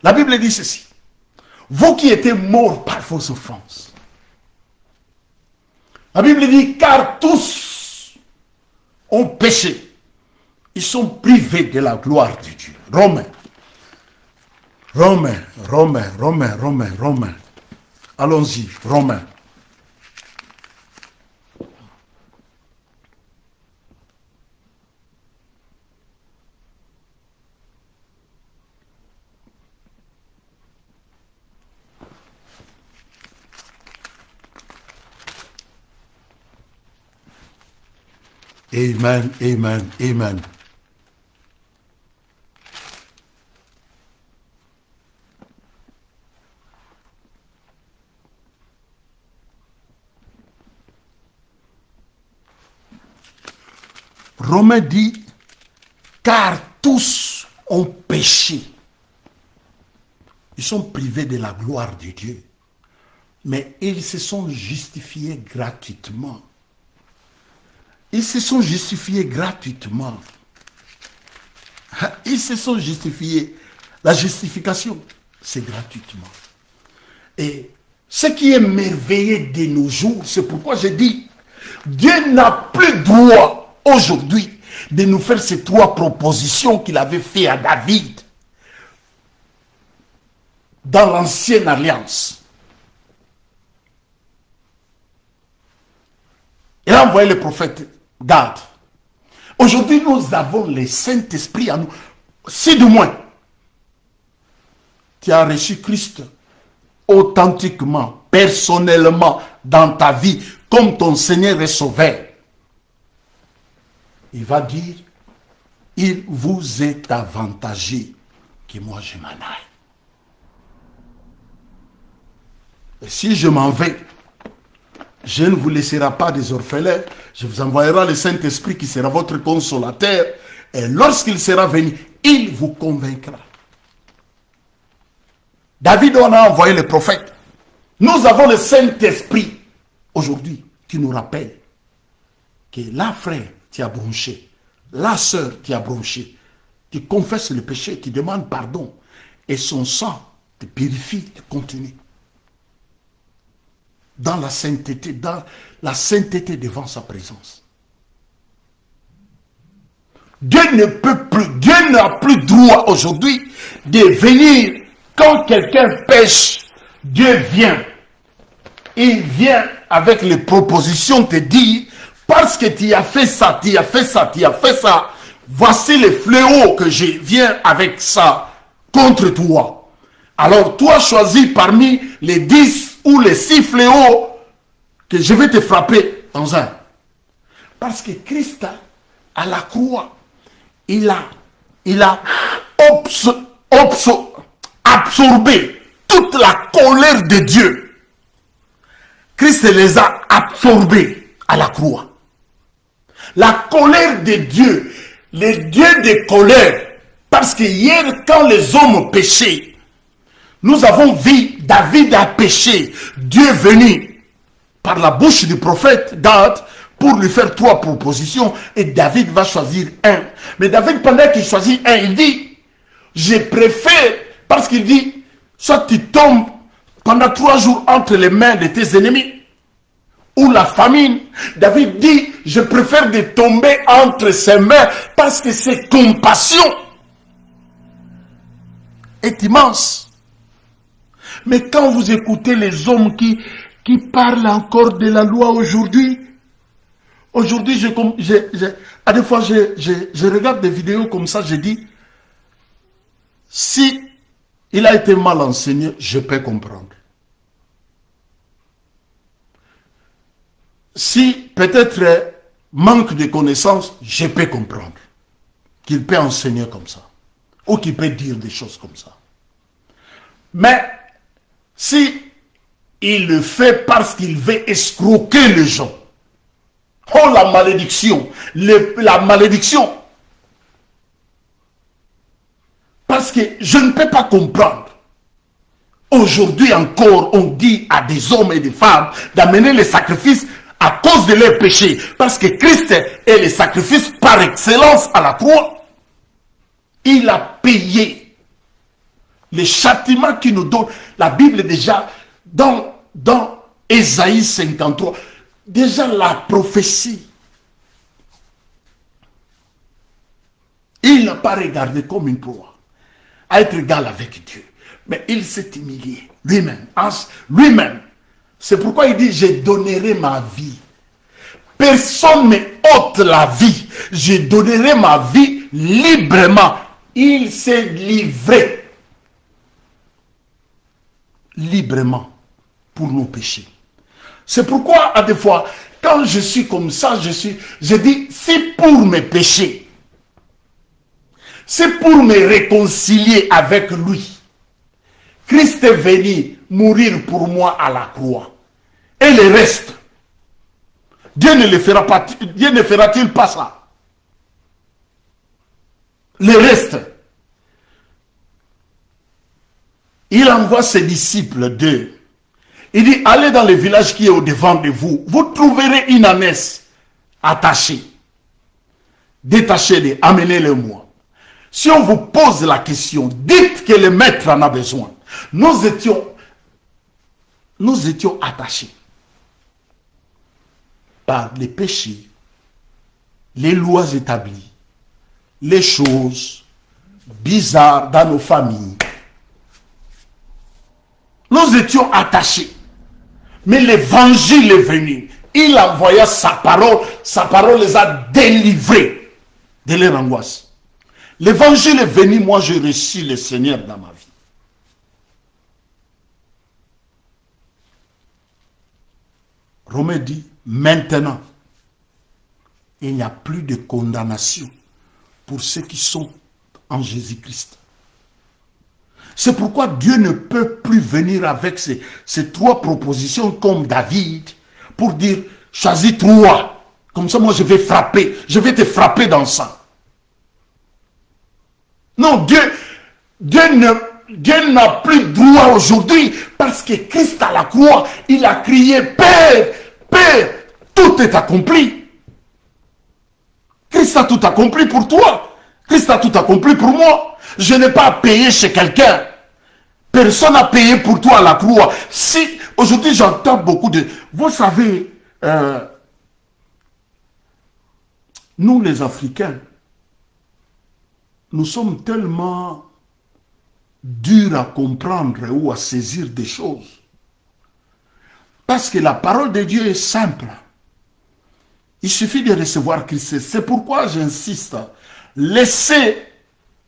La Bible dit ceci. Vous qui étiez morts par vos offenses. La Bible dit, car tous ont péché. Ils sont privés de la gloire de Dieu. Romains. Allons-y, Romains. Amen, amen, amen. Romains dit, car tous ont péché. Ils sont privés de la gloire de Dieu. Mais ils se sont justifiés gratuitement. Ils se sont justifiés gratuitement. Ils se sont justifiés. La justification, c'est gratuitement. Et ce qui est merveilleux de nos jours, c'est pourquoi je dis, Dieu n'a plus droit aujourd'hui de nous faire ces 3 propositions qu'il avait fait à David dans l'ancienne alliance. Il a envoyé le prophète Gad. Aujourd'hui, nous avons le Saint-Esprit à nous. Si du moins, tu as reçu Christ authentiquement, personnellement, dans ta vie, comme ton Seigneur et Sauveur, il va dire, il vous est avantagé que moi je m'en aille. Et si je m'en vais, je ne vous laisserai pas des orphelins, je vous envoyerai le Saint-Esprit qui sera votre consolateur, et lorsqu'il sera venu, il vous convaincra. David, on a envoyé le prophète. Nous avons le Saint-Esprit aujourd'hui qui nous rappelle que là, frère, tu as bronché, la sœur, tu as bronché, tu confesses le péché, tu demandes pardon, et son sang te purifie, te continue. Dans la sainteté devant sa présence. Dieu ne peut plus, Dieu n'a plus droit aujourd'hui de venir quand quelqu'un pêche. Dieu vient. Il vient avec les propositions te dire, parce que tu as fait ça, tu as fait ça, tu as fait ça, voici les fléaux que je viens avec ça contre toi. Alors toi choisis parmi les 10 ou les 6 fléaux que je vais te frapper dans un. Parce que Christ, à la croix, il a absorbé toute la colère de Dieu. Christ les a absorbés à la croix. La colère de Dieu, le Dieu de colère, parce que hier, quand les hommes péchaient, nous avons vu David a péché. Dieu est venu par la bouche du prophète Gad pour lui faire 3 propositions et David va choisir un. Mais David, pendant qu'il choisit un, il dit, je préfère, parce qu'il dit, soit tu tombes pendant 3 jours entre les mains de tes ennemis, ou la famine. David dit, je préfère de tomber entre ses mains parce que ses compassions est immense. Mais quand vous écoutez les hommes qui parlent encore de la loi aujourd'hui, à des fois, je regarde des vidéos comme ça, je dis, si il a été mal enseigné, je peux comprendre. Si peut-être manque de connaissances, je peux comprendre qu'il peut enseigner comme ça, ou qu'il peut dire des choses comme ça. Mais si il le fait parce qu'il veut escroquer les gens, oh la malédiction, la malédiction. Parce que je ne peux pas comprendre. Aujourd'hui encore, on dit à des hommes et des femmes d'amener les sacrifices à cause de leurs péchés. Parce que Christ est le sacrifice par excellence à la croix. Il a payé les châtiments qu'il nous donne. La Bible déjà, dans Ésaïe 53, déjà la prophétie. Il n'a pas regardé comme une proie à être égal avec Dieu. Mais il s'est humilié lui-même. Lui-même. C'est pourquoi il dit, je donnerai ma vie. Personne ne ôte la vie. Je donnerai ma vie librement. Il s'est livré librement pour nos péchés. C'est pourquoi, à des fois, quand je suis comme ça, je dis, c'est pour mes péchés. C'est pour me réconcilier avec lui. Christ est venu mourir pour moi à la croix. Et le reste, Dieu ne fera-t-il pas ça? Le reste, il envoie ses disciples d'eux. Il dit, allez dans le village qui est au-devant de vous. Vous trouverez une ânesse attachée. Détachez-les, amenez-les-moi. Si on vous pose la question, dites que le maître en a besoin. Nous étions attachés par les péchés, les lois établies, les choses bizarres dans nos familles. Nous étions attachés. Mais l'évangile est venu. Il envoya sa parole les a délivrés de leur angoisse. L'évangile est venu, moi j'ai reçu le Seigneur dans ma vie. Romain dit, maintenant, il n'y a plus de condamnation pour ceux qui sont en Jésus-Christ. C'est pourquoi Dieu ne peut plus venir avec ces 3 propositions comme David pour dire, choisis 3. Comme ça, moi je vais te frapper dans ça. Non, Dieu n'a plus droit aujourd'hui parce que Christ à la croix, il a crié, Père, Père, tout est accompli. Christ a tout accompli pour toi. Christ a tout accompli pour moi. Je n'ai pas à payer chez quelqu'un. Personne n'a payé pour toi à la croix. Si, aujourd'hui j'entends beaucoup de... Vous savez, nous les Africains, nous sommes tellement durs à comprendre ou à saisir des choses. Parce que la parole de Dieu est simple. Il suffit de recevoir Christ. C'est pourquoi j'insiste. Laissez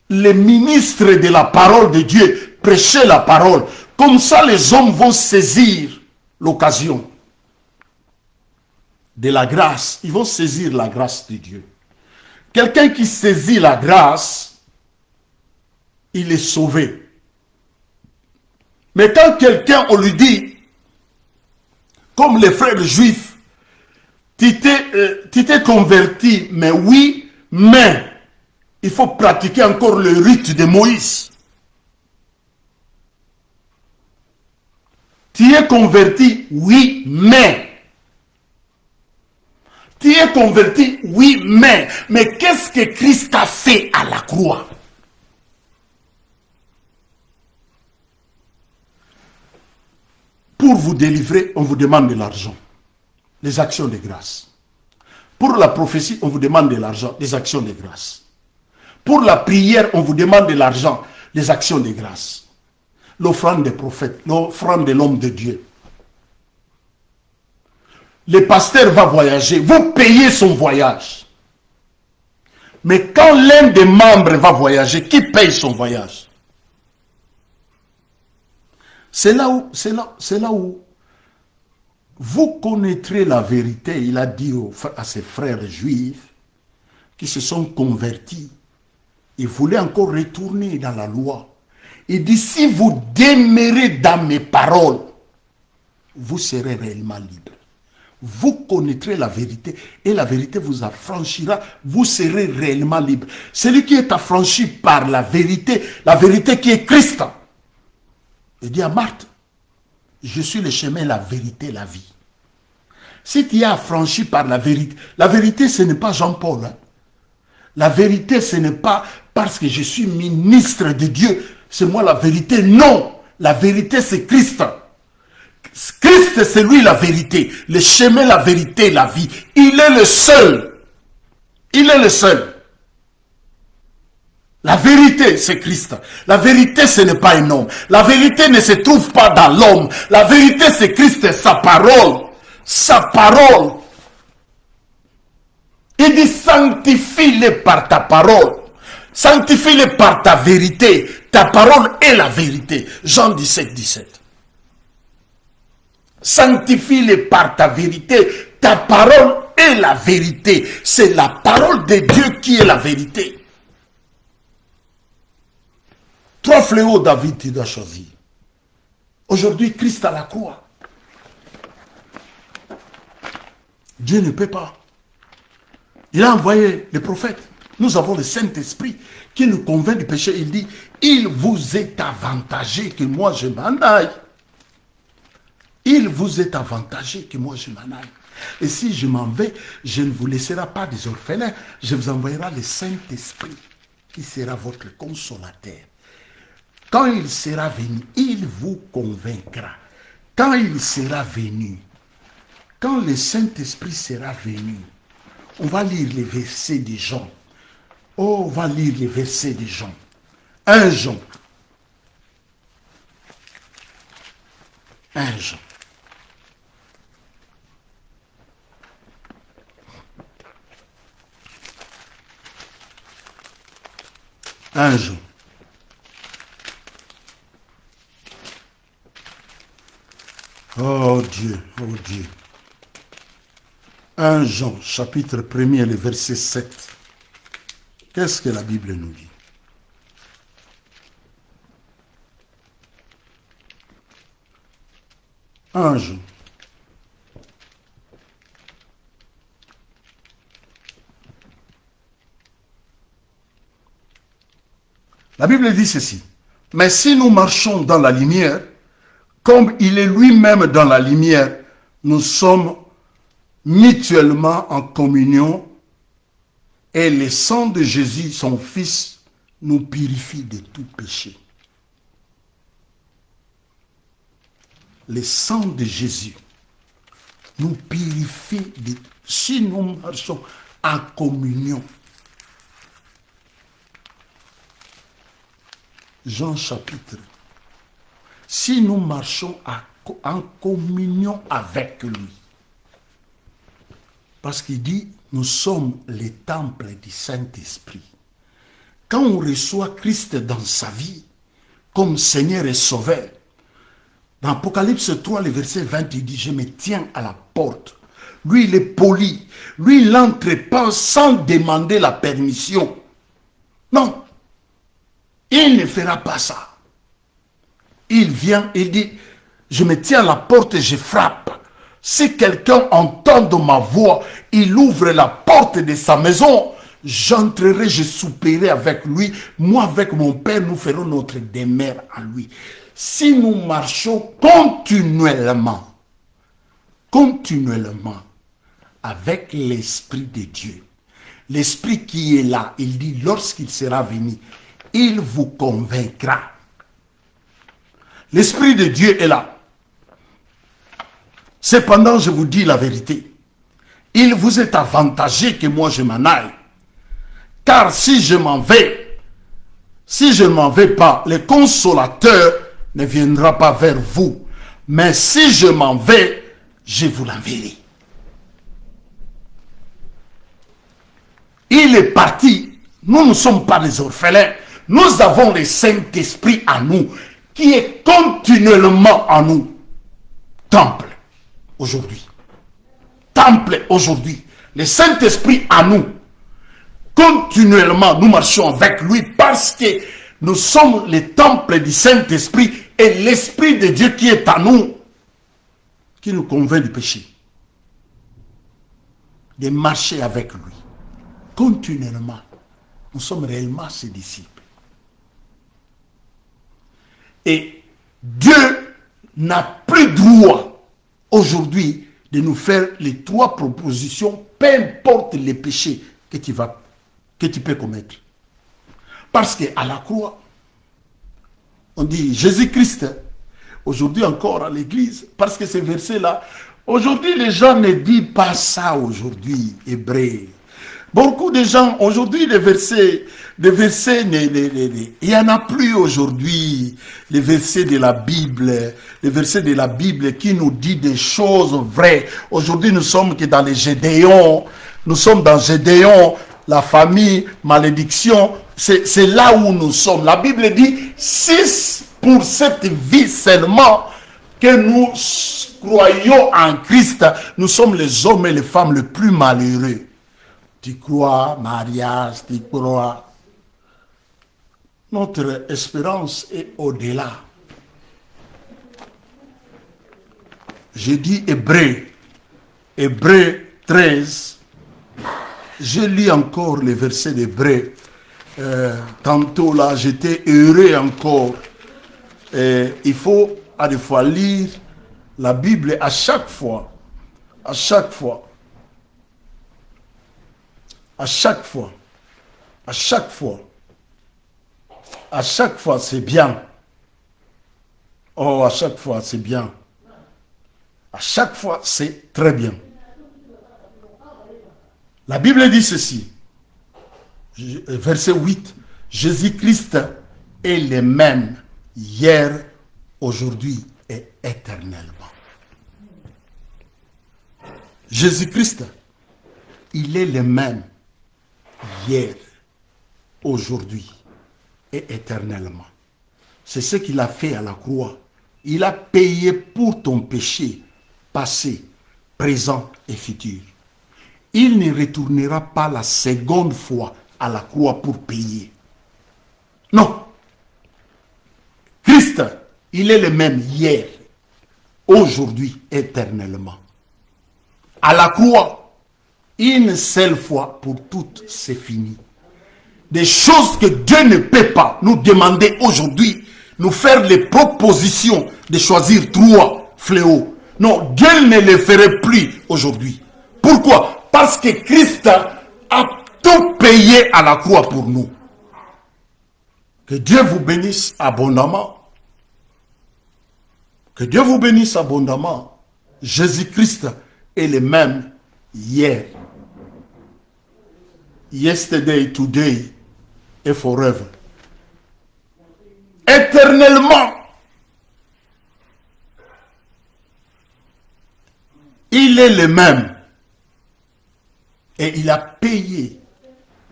les ministres de la parole de Dieu prêcher la parole. Comme ça, les hommes vont saisir l'occasion de la grâce. Ils vont saisir la grâce de Dieu. Quelqu'un qui saisit la grâce, il est sauvé. Mais quand quelqu'un, on lui dit, comme les frères juifs, tu t'es converti, mais oui, mais il faut pratiquer encore le rite de Moïse. Tu es converti, oui, mais Tu es converti, oui, mais qu'est-ce que Christ a fait à la croix? Pour vous délivrer, on vous demande de l'argent, les actions de grâce. Pour la prophétie, on vous demande de l'argent, des actions de grâce. Pour la prière, on vous demande de l'argent, des actions de grâce. L'offrande des prophètes, l'offrande de l'homme de Dieu. Le pasteur va voyager, vous payez son voyage. Mais quand l'un des membres va voyager, qui paye son voyage? C'est là où vous connaîtrez la vérité. Il a dit à ses frères juifs qui se sont convertis. Ils voulaient encore retourner dans la loi. Il dit, si vous demeurez dans mes paroles, vous serez réellement libre. Vous connaîtrez la vérité et la vérité vous affranchira, vous serez réellement libre. Celui qui est affranchi par la vérité qui est Christ. Il dit à Marthe, je suis le chemin, la vérité, la vie. Si tu es affranchi par la vérité ce n'est pas Jean-Paul. Hein. La vérité ce n'est pas parce que je suis ministre de Dieu, c'est moi la vérité. Non, la vérité c'est Christ. Christ, c'est lui la vérité, le chemin, la vérité, la vie. Il est le seul. Il est le seul. La vérité, c'est Christ. La vérité, ce n'est pas un homme. La vérité ne se trouve pas dans l'homme. La vérité, c'est Christ, sa parole. Sa parole. Il dit, sanctifie-les par ta parole. Sanctifie-les par ta vérité. Ta parole est la vérité. Jean 17, 17. Sanctifie-les par ta vérité. Ta parole est la vérité. C'est la parole de Dieu qui est la vérité. Trois fléaux, David, tu dois choisir. Aujourd'hui, Christ à la croix. Dieu ne peut pas. Il a envoyé les prophètes. Nous avons le Saint-Esprit qui nous convainc du péché. Il dit, il vous est avantagé que moi je m'en aille. Il vous est avantagé que moi je m'en aille. Et si je m'en vais, je ne vous laisserai pas des orphelins. Je vous enverrai le Saint-Esprit qui sera votre consolateur. Quand il sera venu, il vous convaincra. Quand il sera venu, quand le Saint-Esprit sera venu, on va lire les versets des gens. Oh, on va lire les versets des gens. 1 Jean. 1 Jean. Un Jean. Oh Dieu, oh Dieu. 1 Jean, chapitre 1er, le verset 7. Qu'est-ce que la Bible nous dit? Un Jean. La Bible dit ceci. Mais si nous marchons dans la lumière, comme il est lui-même dans la lumière, nous sommes mutuellement en communion et le sang de Jésus, son Fils, nous purifie de tout péché. Le sang de Jésus nous purifie de... Si nous marchons en communion. Jean chapitre. Si nous marchons en communion avec lui. Parce qu'il dit, nous sommes les temples du Saint-Esprit. Quand on reçoit Christ dans sa vie, comme Seigneur et Sauveur, dans Apocalypse 3, le verset 20, il dit, je me tiens à la porte. Lui, il est poli. Lui, il n'entre pas sans demander la permission. Non. Il ne fera pas ça. Il vient, il dit, je me tiens à la porte et je frappe. Si quelqu'un entend ma voix, il ouvre la porte de sa maison, j'entrerai, je souperai avec lui. Moi, avec mon Père, nous ferons notre demeure en lui. Si nous marchons continuellement, avec l'Esprit de Dieu. L'Esprit qui est là, il dit, lorsqu'il sera venu, il vous convaincra. L'Esprit de Dieu est là. Cependant, je vous dis la vérité. Il vous est avantagé que moi je m'en aille. Car si je m'en vais, si je ne m'en vais pas, le consolateur ne viendra pas vers vous. Mais si je m'en vais, je vous l'enverrai. Il est parti. Nous ne sommes pas des orphelins. Nous avons le Saint-Esprit en nous, qui est continuellement en nous. Temple, aujourd'hui. Temple, aujourd'hui. Le Saint-Esprit en nous. Continuellement, nous marchons avec lui parce que nous sommes le temple du Saint-Esprit et l'Esprit de Dieu qui est en nous, qui nous convainc du péché. De marcher avec lui. Continuellement. Nous sommes réellement ses disciples. Et Dieu n'a plus droit aujourd'hui de nous faire les 3 propositions, peu importe les péchés que tu peux commettre. Parce qu'à la croix, on dit Jésus-Christ, aujourd'hui encore à l'église, parce que ces versets-là, aujourd'hui les gens ne disent pas ça aujourd'hui, hébreu. Beaucoup de gens, aujourd'hui, les versets, il n'y en a plus aujourd'hui, les versets de la Bible qui nous dit des choses vraies. Aujourd'hui, nous sommes que dans les Gédéons, nous sommes dans Gédéon, la famille, malédiction, c'est là où nous sommes. La Bible dit, si pour cette vie seulement que nous croyons en Christ, nous sommes les hommes et les femmes les plus malheureux. Tu crois, mariage, tu crois. Notre espérance est au-delà. J'ai dit Hébreu 13. Je lis encore les versets d'Hébreu. Tantôt là, j'étais heureux encore. Il faut à des fois lire la Bible à chaque fois. À chaque fois. À chaque fois. À chaque fois. À chaque fois, c'est bien. Oh, à chaque fois, c'est bien. À chaque fois, c'est très bien. La Bible dit ceci. Verset 8. Jésus-Christ est le même hier, aujourd'hui et éternellement. Jésus-Christ, il est le même hier, aujourd'hui et éternellement. C'est ce qu'il a fait à la croix. Il a payé pour ton péché, passé, présent et futur. Il ne retournera pas la seconde fois à la croix pour payer. Non. Christ, il est le même hier, aujourd'hui, éternellement. À la croix, une seule fois pour toutes, c'est fini. Des choses que Dieu ne peut pas nous demander aujourd'hui, nous faire les propositions de choisir 3 fléaux. Non, Dieu ne les ferait plus aujourd'hui. Pourquoi? Parce que Christ a tout payé à la croix pour nous. Que Dieu vous bénisse abondamment. Que Dieu vous bénisse abondamment. Jésus-Christ est le même hier. Yesterday, today et forever. Éternellement. Il est le même. Et il a payé.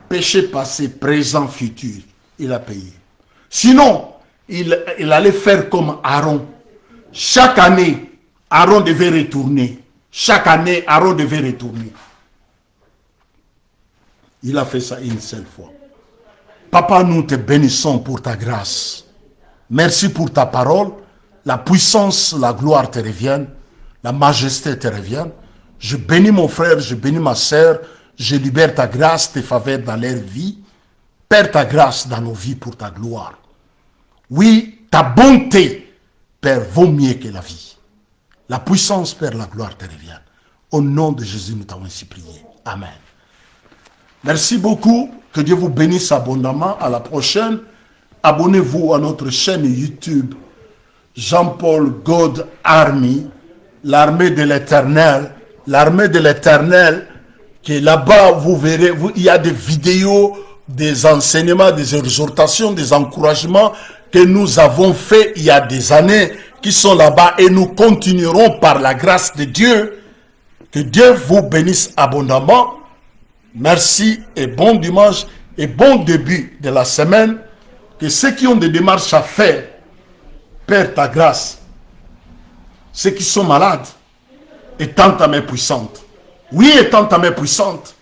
Péché passé, présent, futur. Il a payé. Sinon, il allait faire comme Aaron. Chaque année, Aaron devait retourner. Chaque année, Aaron devait retourner. Il a fait ça une seule fois. Papa, nous te bénissons pour ta grâce. Merci pour ta parole. La puissance, la gloire te reviennent. La majesté te revienne. Je bénis mon frère, je bénis ma sœur. Je libère ta grâce, tes faveurs dans leur vie. Père, ta grâce dans nos vies pour ta gloire. Oui, ta bonté, Père, vaut mieux que la vie. La puissance, Père, la gloire te revienne. Au nom de Jésus, nous t'avons ainsi prié. Amen. Merci beaucoup. Que Dieu vous bénisse abondamment. À la prochaine. Abonnez-vous à notre chaîne YouTube Jean-Paul God Army, l'armée de l'Éternel. L'armée de l'Éternel, qui est là-bas, vous verrez, il y a des vidéos, des enseignements, des exhortations, des encouragements que nous avons fait il y a des années, qui sont là-bas, et nous continuerons par la grâce de Dieu. Que Dieu vous bénisse abondamment. Merci et bon dimanche et bon début de la semaine. Que ceux qui ont des démarches à faire, Père, ta grâce. Ceux qui sont malades, étends ta main puissante. Oui, étends ta main puissante.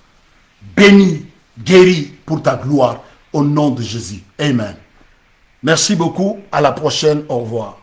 Bénis, guéris pour ta gloire. Au nom de Jésus. Amen. Merci beaucoup. À la prochaine. Au revoir.